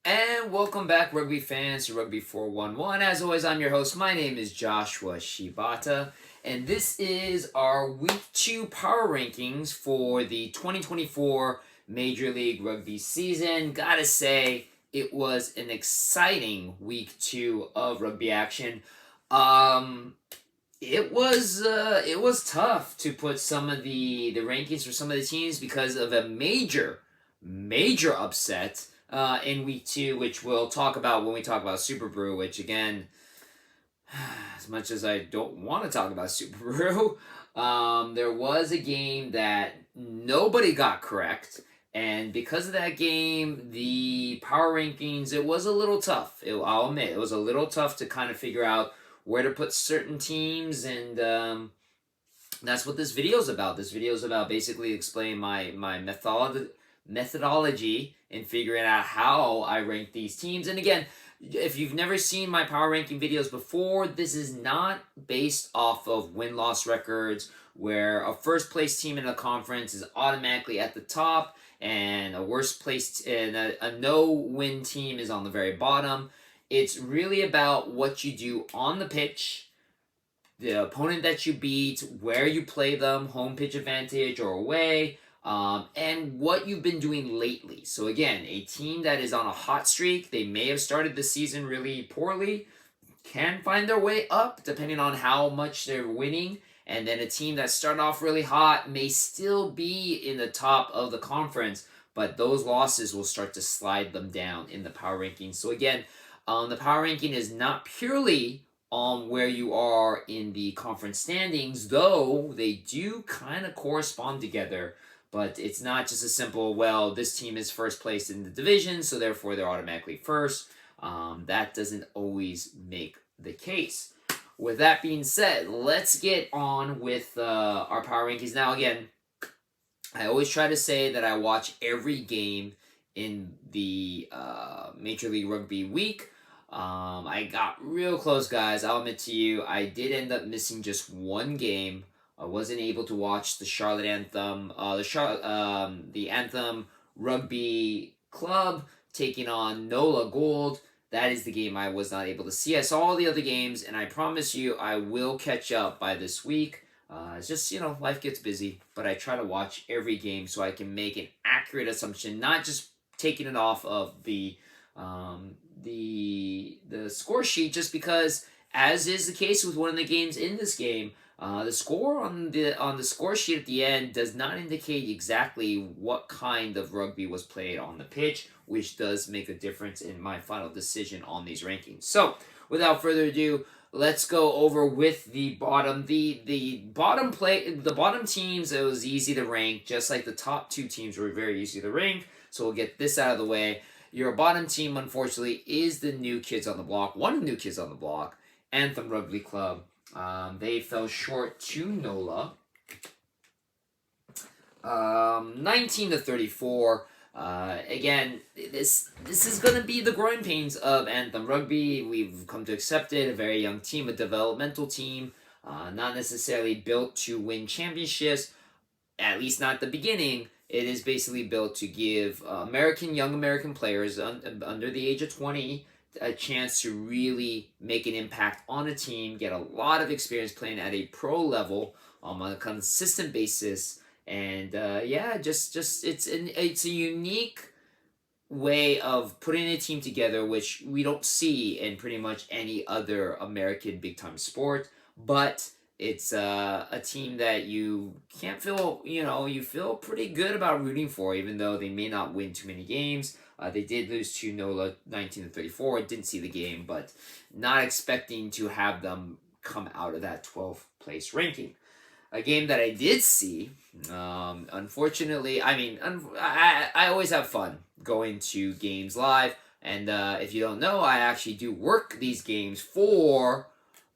And welcome back, rugby fans, to Rugby411. As always, I'm your host. My name is Joshua Shibata, and this is our Week 2 power rankings for the 2024 Major League Rugby season. Gotta say, it was an exciting Week 2 of rugby action. It was tough to put some of the rankings for some of the teams because of a major upset in week 2, which we'll talk about when we talk about SuperBru, which again, as much as I don't want to talk about SuperBru, there was a game that nobody got correct. And because of that game, the power rankings, it was a little tough. I'll admit, it was a little tough to kind of figure out where to put certain teams. And that's what this video is about. This video is about basically explaining my methodology in figuring out how I rank these teams. And again, if you've never seen my power ranking videos before, this is not based off of win-loss records where a first place team in a conference is automatically at the top and a worst place and a no-win team is on the very bottom. It's really about what you do on the pitch, the opponent that you beat, where you play them, home pitch advantage or away, and what you've been doing lately. So again, a team that is on a hot streak, they may have started the season really poorly, can find their way up depending on how much they're winning. And then a team that started off really hot may still be in the top of the conference, but those losses will start to slide them down in the power rankings. So again, the power ranking is not purely on where you are in the conference standings, though they do kind of correspond together. But it's not just a simple, well, this team is first place in the division, so therefore they're automatically first. That doesn't always make the case. With that being said, let's get on with our power rankings. Now, again, I always try to say that I watch every game in the Major League Rugby week. I got real close, guys. I'll admit to you, I did end up missing just one game. I wasn't able to watch the Charlotte Anthem, the Anthem Rugby Club taking on NOLA Gold. That is the game I was not able to see. I saw all the other games, and I promise you I will catch up by this week. It's just, life gets busy, but I try to watch every game so I can make an accurate assumption, not just taking it off of the score sheet, just because, as is the case with one of the games in this game, the score on the score sheet at the end does not indicate exactly what kind of rugby was played on the pitch, which does make a difference in my final decision on these rankings. So, without further ado, let's go over with the bottom. The bottom teams, it was easy to rank, just like the top two teams were very easy to rank. So we'll get this out of the way. Your bottom team, unfortunately, is the new kids on the block. One of the new kids on the block, Anthem Rugby Club. They fell short to NOLA, 19-34. Again, this is going to be the growing pains of Anthem Rugby. We've come to accept it. A very young team, a developmental team, not necessarily built to win championships, at least not at the beginning. It is basically built to give young American players under the age of 20 a chance to really make an impact on a team, get a lot of experience playing at a pro level on a consistent basis, and it's a unique way of putting a team together, which we don't see in pretty much any other American big time sport. But it's a team that you can't feel, you feel pretty good about rooting for, even though they may not win too many games. They did lose to NOLA 19-34. Didn't see the game, but not expecting to have them come out of that 12th place ranking. A game that I did see, unfortunately, I always have fun going to games live. And if you don't know, I actually do work these games for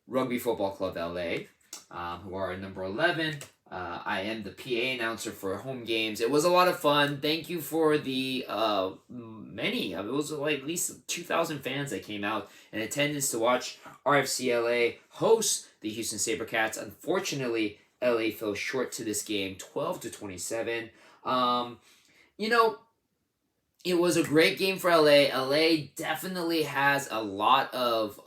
Rugby Football Club LA, who are number 11. I am the PA announcer for home games. It was a lot of fun. Thank you for the it was like at least 2,000 fans that came out in attendance to watch RFCLA host the Houston Sabercats. Unfortunately, LA fell short to this game, 12-27. It was a great game for LA. LA definitely has a lot of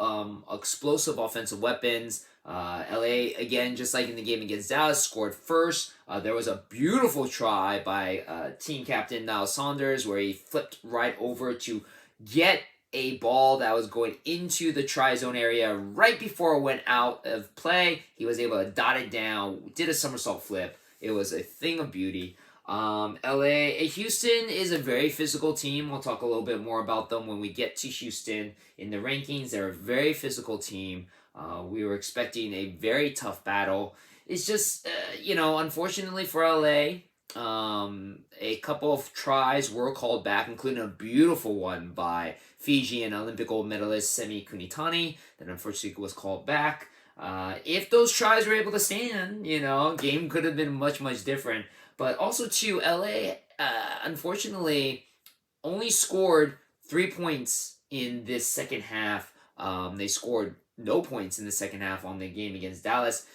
explosive offensive weapons. LA, again, just like in the game against Dallas, scored first. There was a beautiful try by team captain Niall Saunders where he flipped right over to get a ball that was going into the try zone area right before it went out of play. He was able to dot it down, did a somersault flip. It was a thing of beauty. Houston is a very physical team. We'll talk a little bit more about them when we get to Houston in the rankings. They're a very physical team. We were expecting a very tough battle. It's just, unfortunately for LA, a couple of tries were called back, including a beautiful one by Fijian Olympic gold medalist Semi Kunitani that unfortunately was called back. If those tries were able to stand, game could have been much, much different. But also, too, LA, unfortunately, only scored 3 points in this second half. They scored no points in the second half on the game against Dallas.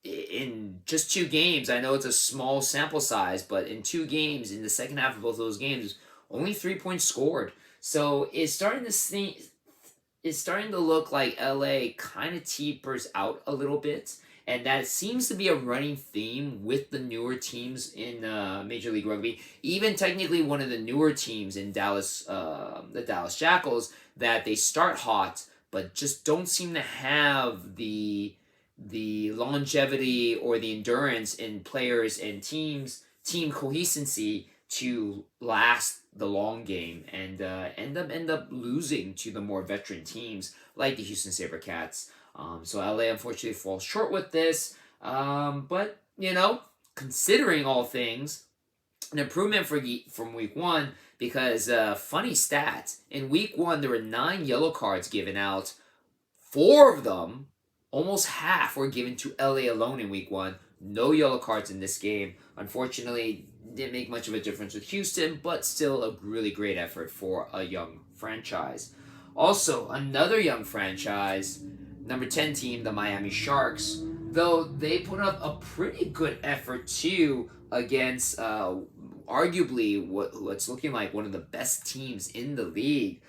In just 2 games, I know it's a small sample size, but in 2 games, in the second half of both of those games, only 3 points scored. So it's starting to look like LA kind of tapers out a little bit. And that seems to be a running theme with the newer teams in Major League Rugby. Even technically one of the newer teams in Dallas, the Dallas Jackals, that they start hot, but just don't seem to have the longevity or the endurance in players and team coherency to last the long game and end up losing to the more veteran teams like the Houston Sabercats. So LA unfortunately falls short with this. But, considering all things, an improvement from week 1 because funny stat, in week 1 there were 9 yellow cards given out. 4 of them, almost half, were given to LA alone in week 1. No yellow cards in this game. Unfortunately, didn't make much of a difference with Houston, but still a really great effort for a young franchise. Also, another young franchise, number 10 team, the Miami Sharks, though they put up a pretty good effort too against arguably what's looking like one of the best teams in the league,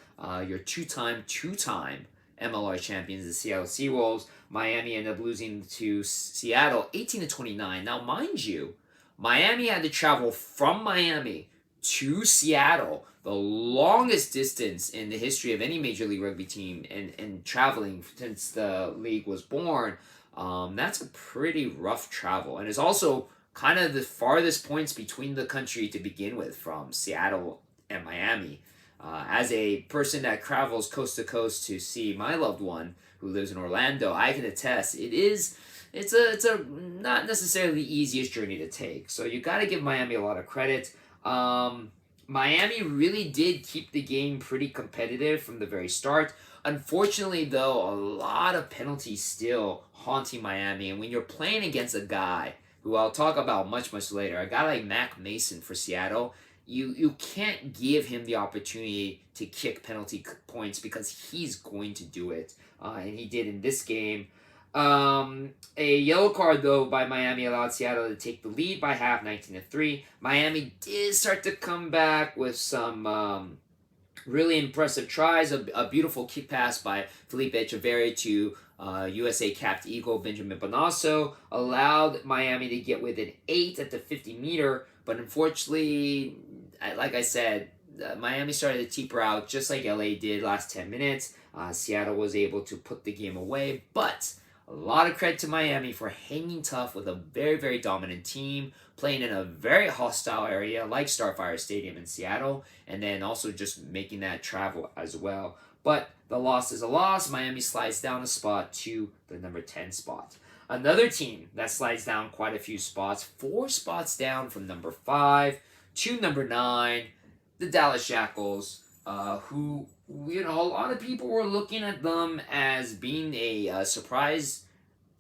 your two-time MLR champions, the Seattle Seawolves. Miami ended up losing to Seattle 18-29. Now, mind you, Miami had to travel from Miami to Seattle, the longest distance in the history of any Major League Rugby team, and traveling since the league was born. That's a pretty rough travel, and it's also kind of the farthest points between the country to begin with, from Seattle and Miami. As a person that travels coast to coast to see my loved one who lives in Orlando, I can attest it's a not necessarily the easiest journey to take. So you got to give Miami a lot of credit. Miami really did keep the game pretty competitive from the very start. Unfortunately, though, a lot of penalties still haunting Miami. And when you're playing against a guy who I'll talk about much, much later, a guy like Mac Mason for Seattle, you can't give him the opportunity to kick penalty points because he's going to do it. And he did in this game. A yellow card, though, by Miami allowed Seattle to take the lead by half, 19-3. Miami did start to come back with some really impressive tries. A beautiful kick pass by Felipe Echeverri to USA capped Eagle Benjamin Bonasso allowed Miami to get within 8 at the 50-meter, but unfortunately, like I said, Miami started to taper out just like LA did last 10 minutes. Seattle was able to put the game away, but a lot of credit to Miami for hanging tough with a very, very dominant team, playing in a very hostile area like Starfire Stadium in Seattle, and then also just making that travel as well. But the loss is a loss. Miami slides down a spot to the number 10 spot. Another team that slides down quite a few spots, 4 spots down from number 5 to number 9, the Dallas Jackals, who, a lot of people were looking at them as being a surprise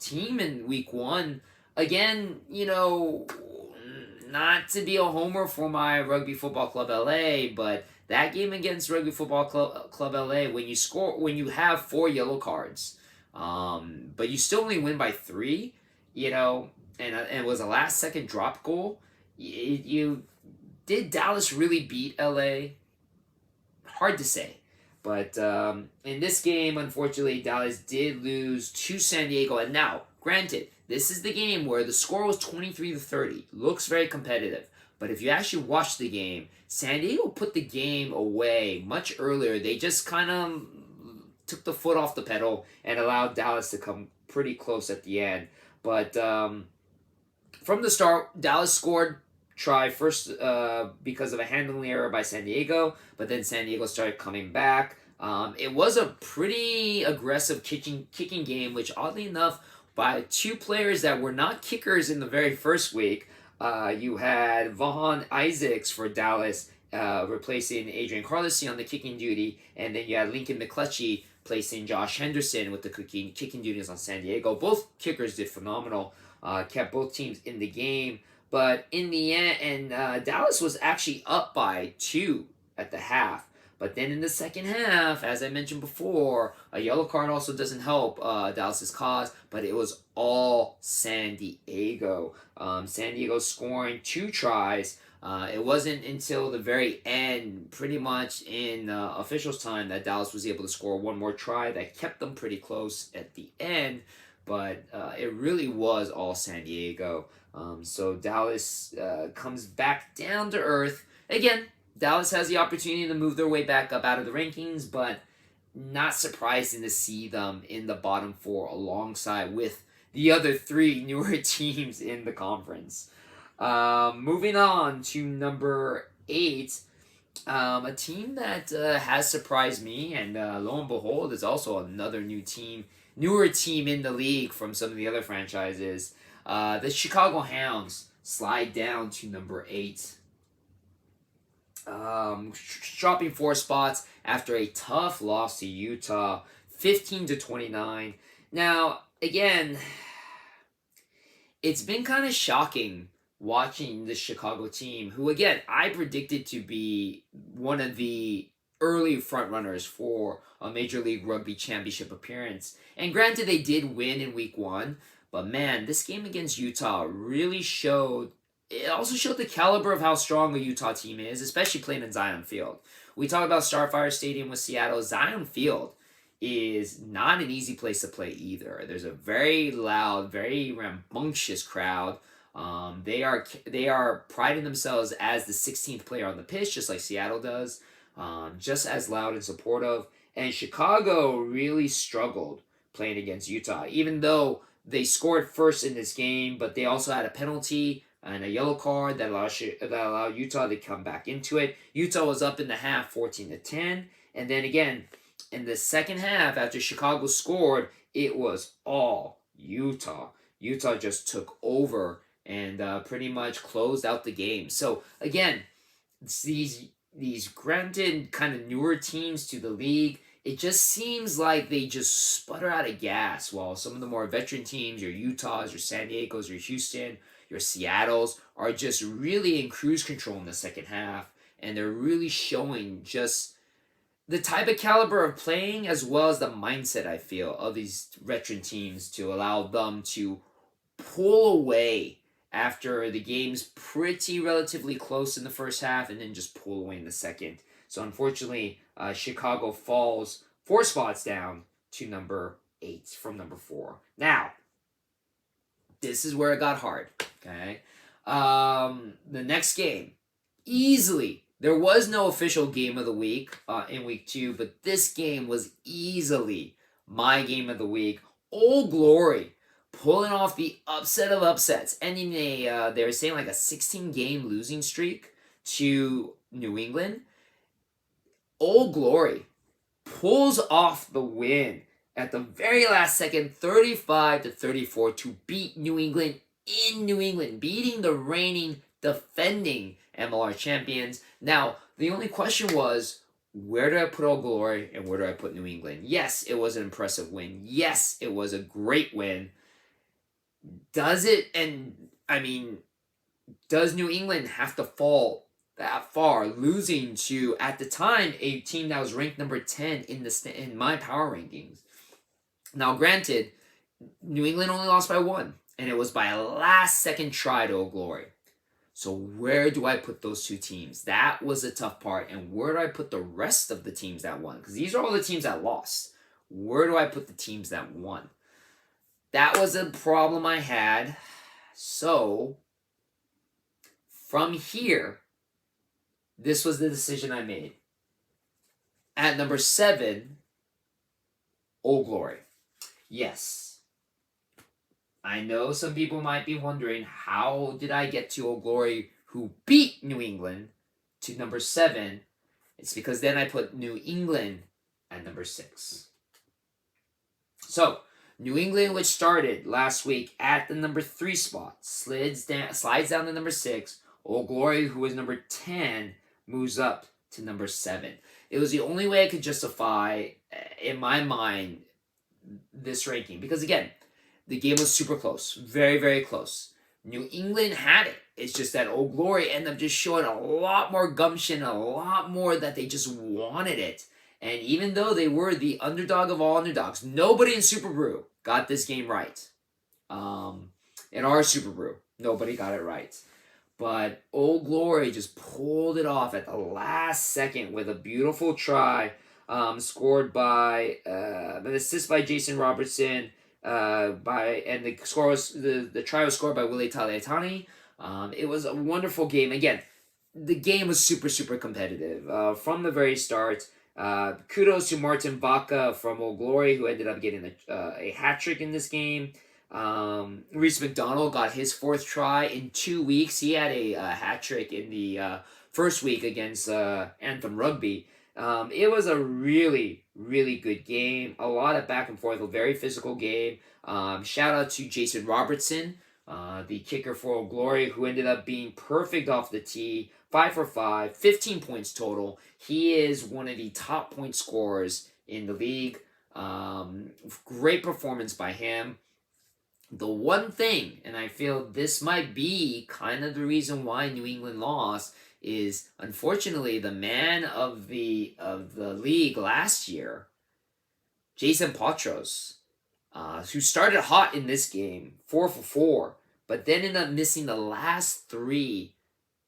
team in week 1. Again, not to be a homer for my Rugby Football Club LA, but that game against Rugby Football Club LA, when you have 4 yellow cards, but you still only win by 3, and it was a last-second drop goal. Did Dallas really beat LA? Hard to say. But in this game, unfortunately, Dallas did lose to San Diego. And now, granted, this is the game where the score was 23-30. Looks very competitive. But if you actually watch the game, San Diego put the game away much earlier. They just kind of took the foot off the pedal and allowed Dallas to come pretty close at the end. But from the start, Dallas scored try first because of a handling error by San Diego, but then San Diego started coming back. It was a pretty aggressive kicking game, which oddly enough, by two players that were not kickers in the very first week. You had Vaughan Isaacs for Dallas replacing Adrian Carlesi on the kicking duty, and then you had Lincoln McClutchy placing Josh Henderson with the kicking duties on San Diego. Both kickers did phenomenal, kept both teams in the game. But in the end, Dallas was actually up by 2 at the half. But then in the second half, as I mentioned before, a yellow card also doesn't help Dallas's cause, but it was all San Diego. San Diego scoring 2 tries. It wasn't until the very end, pretty much in officials' time, that Dallas was able to score one more try that kept them pretty close at the end. But it really was all San Diego. So Dallas comes back down to earth. Again, Dallas has the opportunity to move their way back up out of the rankings, but not surprising to see them in the bottom 4 alongside with the other 3 newer teams in the conference. Moving on to number 8, a team that has surprised me, and lo and behold, is also another newer team in the league from some of the other franchises. The Chicago Hounds slide down to number 8. Dropping 4 spots after a tough loss to Utah, 15-29. Now, again, it's been kind of shocking watching the Chicago team, who, again, I predicted to be one of the early frontrunners for a Major League Rugby championship appearance. And granted, they did win in week 1, but man, this game against Utah really showed. It also showed the caliber of how strong a Utah team is, especially playing in Zion Field. We talk about Starfire Stadium with Seattle. Zion Field is not an easy place to play either. There's a very loud, very rambunctious crowd. They are priding themselves as the 16th player on the pitch, just like Seattle does. Just as loud and supportive. And Chicago really struggled playing against Utah, even though they scored first in this game, but they also had a penalty and a yellow card that allowed Utah to come back into it. Utah was up in the half 14-10. And then again, in the second half, after Chicago scored, it was all Utah. Utah just took over and pretty much closed out the game. So again, these granted kind of newer teams to the league, it just seems like they just sputter out of gas, while some of the more veteran teams, your Utahs, your San Diegos, your Houston, your Seattles, are just really in cruise control in the second half, and they're really showing just the type of caliber of playing as well as the mindset, I feel, of these veteran teams to allow them to pull away after the game's pretty relatively close in the first half and then just pull away in the second. So unfortunately, Chicago falls 4 spots down to number 8 from number 4. Now, this is where it got hard, okay? The next game, easily, there was no official game of the week in week 2, but this game was easily my game of the week. Old Glory pulling off the upset of upsets, ending they were saying like a 16-game losing streak to New England. Old Glory pulls off the win at the very last second, 35-34, to beat New England in New England, beating the reigning, defending MLR champions. Now, the only question was, where do I put Old Glory and where do I put New England? Yes, it was an impressive win. Yes, it was a great win. Does New England have to fall that far, losing to, at the time, a team that was ranked number 10 in my power rankings? Now, granted, New England only lost by 1, and it was by a last-second try to Old Glory. So where do I put those two teams? That was a tough part. And where do I put the rest of the teams that won? Because these are all the teams that lost. Where do I put the teams that won? That was a problem I had. So from here, this was the decision I made. At number 7, Old Glory. Yes. I know some people might be wondering, how did I get to Old Glory, who beat New England, to number 7? It's because then I put New England at number 6. So, New England, which started last week at the number 3 spot, slides down to number 6. Old Glory, who was number 10, moves up to number 7. It was the only way I could justify, in my mind, this ranking. Because again, the game was super close. Very, very close. New England had it. It's just that Old Glory ended up just showing a lot more gumption, a lot more that they just wanted it. And even though they were the underdog of all underdogs, nobody in SuperBru got this game right. In our SuperBru, nobody got it right. But Old Glory just pulled it off at the last second with a beautiful try, scored by an assist by Jason Robertson. And the try was scored by Willie Taliatani. It was a wonderful game. Again, the game was super, super competitive from the very start. Kudos to Martin Baca from Old Glory, who ended up getting a hat trick in this game. Reese McDonald got his 4th try in 2 weeks. He had a hat trick in the first week against Anthem Rugby. It was a really, really good game. A lot of back and forth, a very physical game. Shout out to Jason Robertson, the kicker for Old Glory, who ended up being perfect off the tee. 5 for 5, 15 points total. He is one of the top point scorers in the league. Great performance by him. The one thing, and I feel this might be kind of the reason why New England lost, is unfortunately the man of the league last year, Jason Potros, who started hot in this game, 4 for 4, but then ended up missing the last 3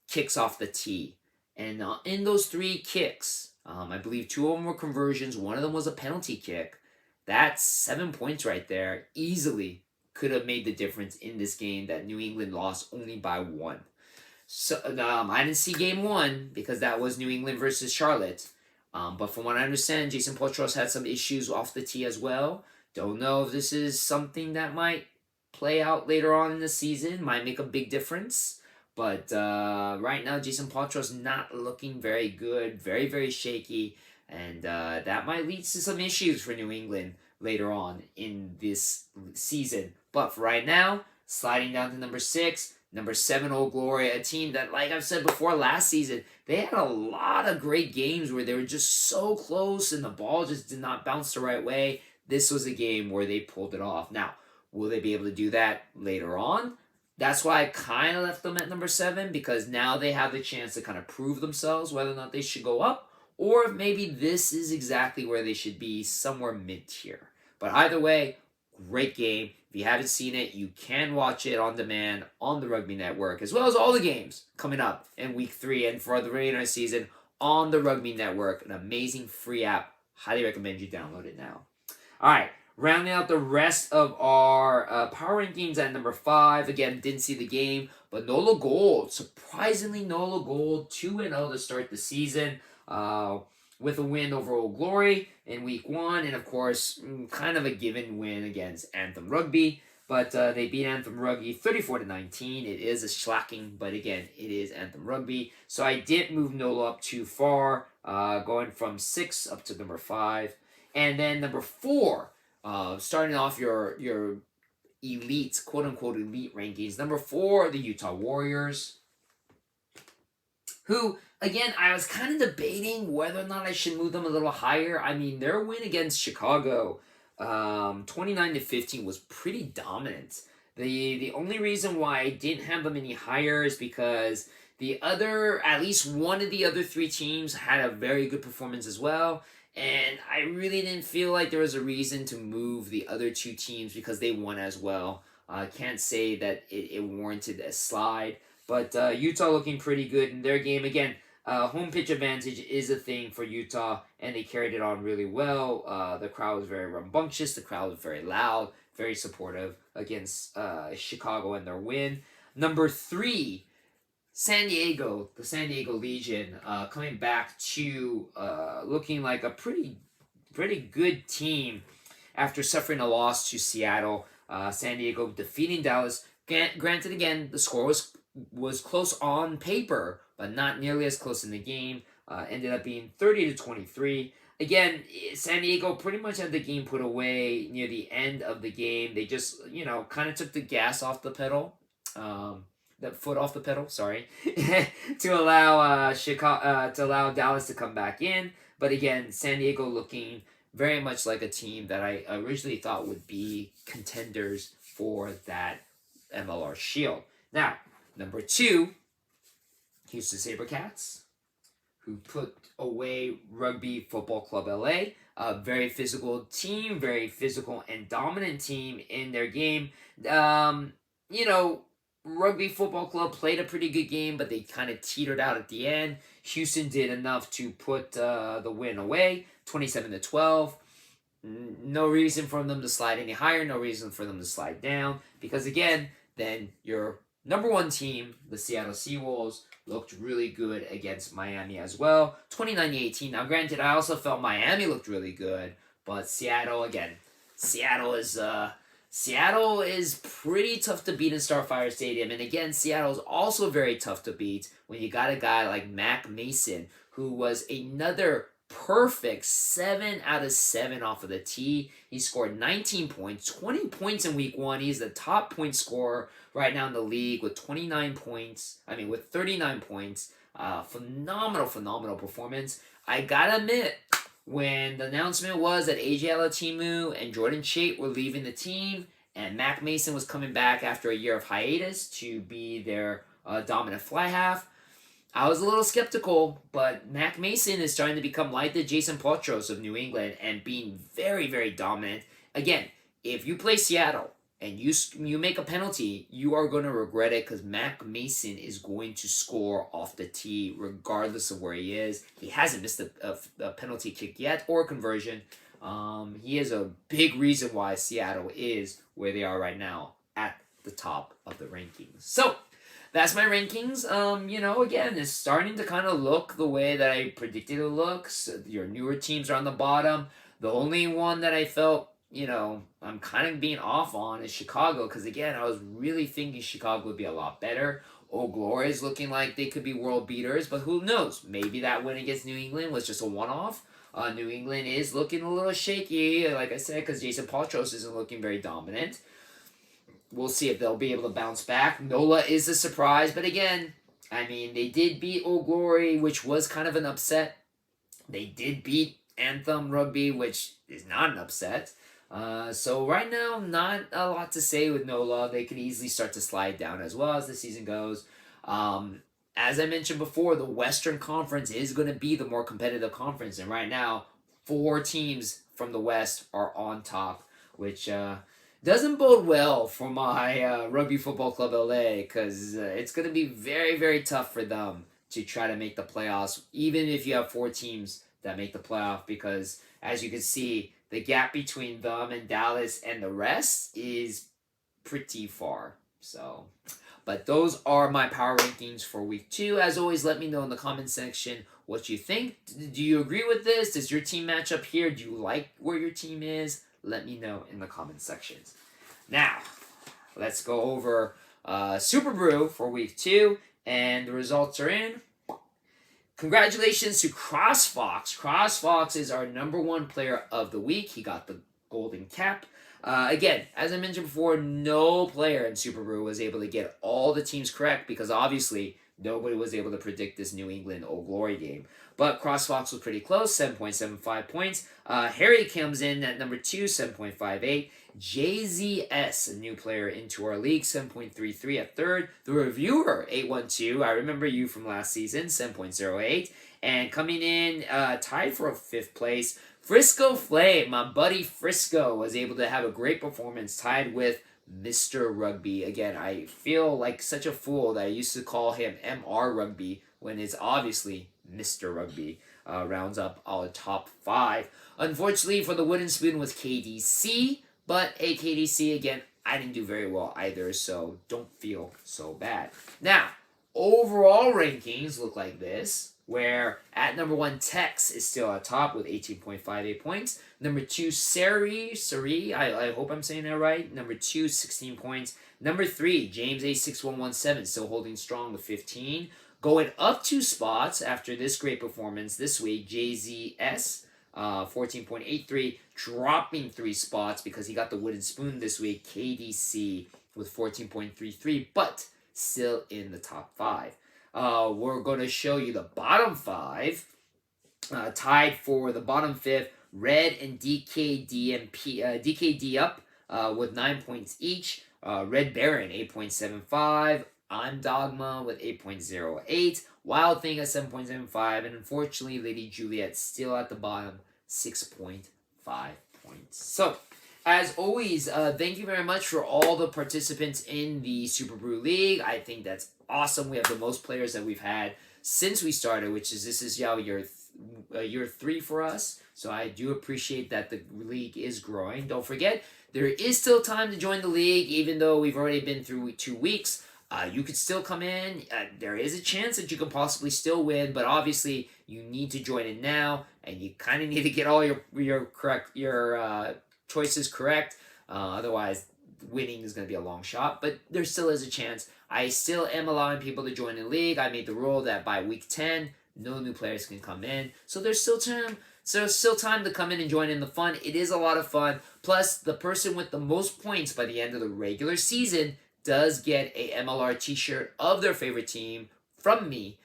kicks off the tee. And in those 3 kicks, I believe 2 of them were conversions, 1 of them was a penalty kick. That's 7 points right there. Easily could have made the difference in this game that New England lost only by 1. So I didn't see game 1 because that was New England versus Charlotte. But from what I understand, Jason Potros had some issues off the tee as well. Don't know if this is something that might play out later on in the season. Might make a big difference. But right now, Jason Potros not looking very good. Very, very shaky. And that might lead to some issues for New England later on in this season. But for right now, sliding down to number 6, number 7, Old Glory, a team that, like I've said before, last season, they had a lot of great games where they were just so close and the ball just did not bounce the right way. This was a game where they pulled it off. Now, will they be able to do that later on? That's why I kind of left them at number 7, because now they have the chance to kind of prove themselves whether or not they should go up, or if maybe this is exactly where they should be, somewhere mid-tier. But either way, great game. If you haven't seen it, you can watch it on demand on the Rugby Network, as well as all the games coming up in Week 3 and for the regular season on the Rugby Network. An amazing free app. Highly recommend you download it now. All right, rounding out the rest of our power rankings at number 5. Again, didn't see the game, but Nola Gold. Surprisingly, Nola Gold 2-0 to start the season. With a win over Old Glory in Week 1, and of course, kind of a given win against Anthem Rugby. But they beat Anthem Rugby 34-19. It is a shellacking, but again, it is Anthem Rugby. So I didn't move NOLA up too far, going from 6 up to number 5. And then number 4, starting off your elite, quote-unquote elite rankings. Number 4, the Utah Warriors, who, again, I was kind of debating whether or not I should move them a little higher. I mean, their win against Chicago, 29-15, was pretty dominant. The only reason why I didn't have them any higher is because at least one of the other 3 teams had a very good performance as well. And I really didn't feel like there was a reason to move the other 2 teams because they won as well. I can't say that it warranted a slide. But Utah looking pretty good in their game. Again, home pitch advantage is a thing for Utah, and they carried it on really well. The crowd was very rambunctious. The crowd was very loud, very supportive against Chicago and their win. Number 3, San Diego, the San Diego Legion, coming back to looking like a pretty good team after suffering a loss to Seattle. San Diego defeating Dallas. Granted, again, the score was close on paper, but not nearly as close in the game. Ended up being 30-23. Again, San Diego pretty much had the game put away near the end of the game. They just, kind of took the gas off the pedal. The foot off the pedal, sorry, to allow Dallas to come back in. But again, San Diego looking very much like a team that I originally thought would be contenders for that MLR Shield. Now, number 2, Houston Sabercats, who put away Rugby411 LA. A very physical team, very physical and dominant team in their game. Rugby411 played a pretty good game, but they kind of teetered out at the end. Houston did enough to put the win away, 27-12. No reason for them to slide any higher, no reason for them to slide down, because again, then your number 1 team, the Seattle Seawolves, looked really good against Miami as well, 29-18. Now, granted, I also felt Miami looked really good, but Seattle, again, Seattle is pretty tough to beat in Starfire Stadium. And again, Seattle is also very tough to beat when you got a guy like Mac Mason, who was another perfect 7 out of 7 off of the tee. He scored 19 points, 20 points in week 1. He's the top point scorer right now in the league with 39 points. With 39 points. Phenomenal performance. I gotta admit, when the announcement was that AJ Alatimu and Jordan Chait were leaving the team and Mac Mason was coming back after a year of hiatus to be their dominant fly half, I was a little skeptical, but Mac Mason is starting to become like the Jason Potros of New England and being very, very dominant. Again, if you play Seattle and you make a penalty, you are going to regret it because Mac Mason is going to score off the tee regardless of where he is. He hasn't missed a penalty kick yet or a conversion. He is a big reason why Seattle is where they are right now at the top of the rankings. So, that's my rankings. Again, it's starting to kind of look the way that I predicted it looks. Your newer teams are on the bottom. The only one that I felt, I'm kind of being off on is Chicago. Because, again, I was really thinking Chicago would be a lot better. Old Glory is looking like they could be world beaters. But who knows? Maybe that win against New England was just a one-off. New England is looking a little shaky, like I said, because Jason Potros isn't looking very dominant. We'll see if they'll be able to bounce back. NOLA is a surprise, but again, they did beat Old Glory, which was kind of an upset. They did beat Anthem Rugby, which is not an upset. So right now, not a lot to say with NOLA. They could easily start to slide down as well as the season goes. As I mentioned before, the Western Conference is going to be the more competitive conference, and right now, 4 teams from the West are on top, which doesn't bode well for my Rugby411 LA, because it's going to be very, very tough for them to try to make the playoffs, even if you have 4 teams that make the playoff, because as you can see, the gap between them and Dallas and the rest is pretty far. But those are my power rankings for week 2. As always, let me know in the comment section what you think. Do you agree with this? Does your team match up here? Do you like where your team is? Let me know in the comment sections. Now, let's go over SuperBru for week 2, and the results are in. Congratulations to CrossFox. CrossFox is our number 1 player of the week. He got the golden cap. Again, as I mentioned before, no player in SuperBru was able to get all the teams correct because obviously nobody was able to predict this New England Old Glory game. But CrossFox was pretty close, 7.75 points. Harry comes in at number 2, 7.58. JZS, a new player into our league, 7.33 at 3rd. The Reviewer, 812. I remember you from last season, 7.08. And coming in, tied for a 5th place, Frisco Flame. My buddy Frisco was able to have a great performance, tied with Mr. Rugby. Again, I feel like such a fool that I used to call him MR Rugby when it's obviously Mr. Rugby. Rounds up our top 5. Unfortunately for the wooden spoon was KDC, but a KDC, again, I didn't do very well either, so don't feel so bad. Now, overall rankings look like this, where at number 1, Tex is still at top with 18.58 points. Number 2, Sari, I hope I'm saying that right. Number 2, 16 points. Number 3, James A6117, still holding strong with 15. Going up 2 spots after this great performance this week, JZS, 14.83, dropping 3 spots because he got the wooden spoon this week. KDC with 14.33, but still in the top 5. We're going to show you the bottom 5. Tied for the bottom 5th, Red and DKD up with 9 points each. Red Baron, 8.75. I'm Dogma with 8.08. Wild Thing at 7.75. And unfortunately, Lady Juliet still at the bottom, 6.5 points. So, as always, thank you very much for all the participants in the SuperBru League. I think that's awesome. We have the most players that we've had since we started, which is this is now year 3 for us. So I do appreciate that the league is growing. Don't forget, there is still time to join the league, even though we've already been through 2 weeks. You could still come in. There is a chance that you could possibly still win, but obviously you need to join in now, and you kind of need to get all your choices correct. Otherwise, winning is going to be a long shot, but there still is a chance. I still am allowing people to join the league. I made the rule that by week 10, no new players can come in. So there's still time. So there's still time to come in and join in the fun. It is a lot of fun. Plus, the person with the most points by the end of the regular season does get a MLR t-shirt of their favorite team from me.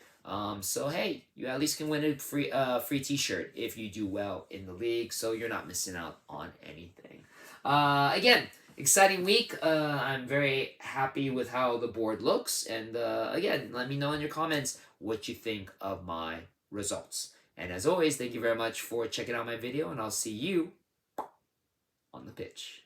So hey, you at least can win a free t-shirt if you do well in the league, so you're not missing out on anything. Again, exciting week. I'm very happy with how the board looks, and again, let me know in your comments what you think of my results. And as always, thank you very much for checking out my video, and I'll see you on the pitch.